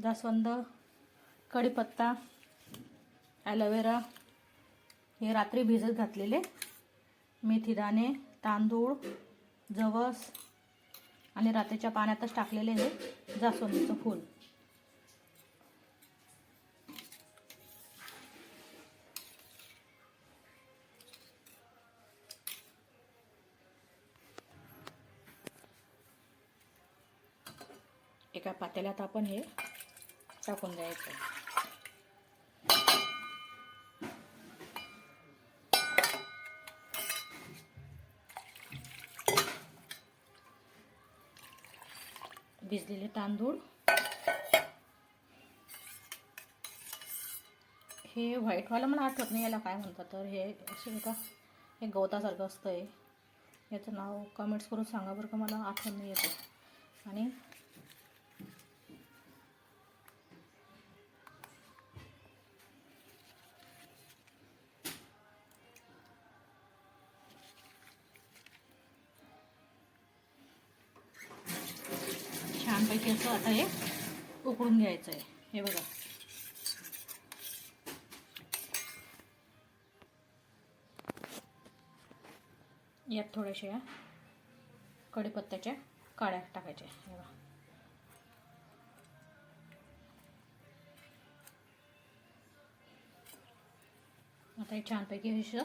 जास्वंद, कढीपत्ता, ॲलोवेरा, हे रात्री भिजत घातलेले, मेथीदाणे, तांदूळ, जवस आणि रात्रीच्या पाण्यातच टाकलेले हे जास्वंदीचं फूल. एका पातेल्यात आपण हे टाकून द्यायचं. भिजलेले तांदूळ, हे व्हाईटवालं मला आठवत नाही याला काय म्हणतात, तर हे असे का हे गवतासारखं असतं. हे याचं नाव कमेंट्स करून सांगा बरं का, मला आठवण नाही येते. आणि छानपैकी असं आता हे उकळून घ्यायचं आहे. हे बघा, यात थोड्याशा कढीपत्त्याच्या काड्या टाकायच्या. हे बघा, आता हे छानपैकी हे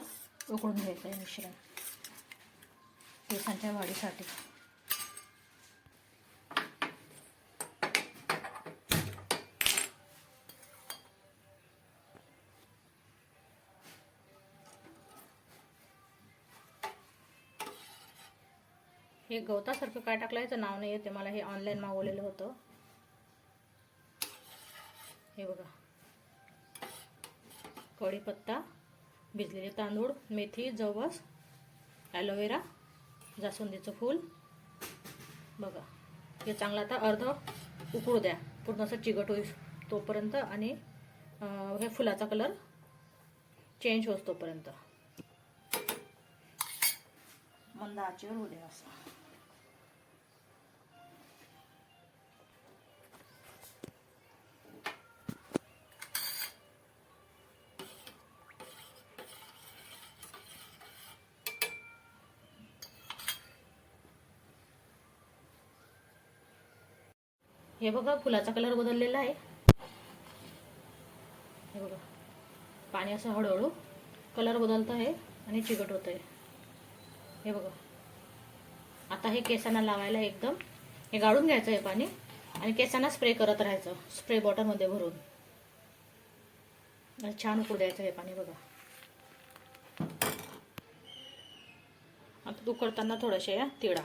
उकळून घ्यायचं आहे मिश्रण केसांच्या वाढीसाठी. हे गवतासारखं काय टाकलं याचं नाव नाही येते मला, हे ऑनलाईन मागवलेलं होतं. हे बघा, कढीपत्ता, भिजलेले तांदूळ, मेथी, जवस, ॲलोवेरा, जास्वंदीचं फूल. बघा, हे चांगलं आता अर्ध उकळू द्या, पूर्ण असं चिकट होईल तोपर्यंत, आणि हे फुलाचा कलर चेंज होस तोपर्यंत मंद आचेवर होऊ द्या. असं हे बघा, फुलाचा कलर बदललेला आहे. हे बघा, पाणी असं हळूहळू कलर बदलतं आहे आणि चिकट होतं आहे. हे बघा, आता हे केसांना लावायला एकदम हे गाळून घ्यायचं आहे पाणी, आणि केसांना स्प्रे करत राहायचं, स्प्रे बॉटलमध्ये भरून. छान उकळू द्यायचं हे पाणी. बघा, आता उकळताना थोड्याशा या तिळा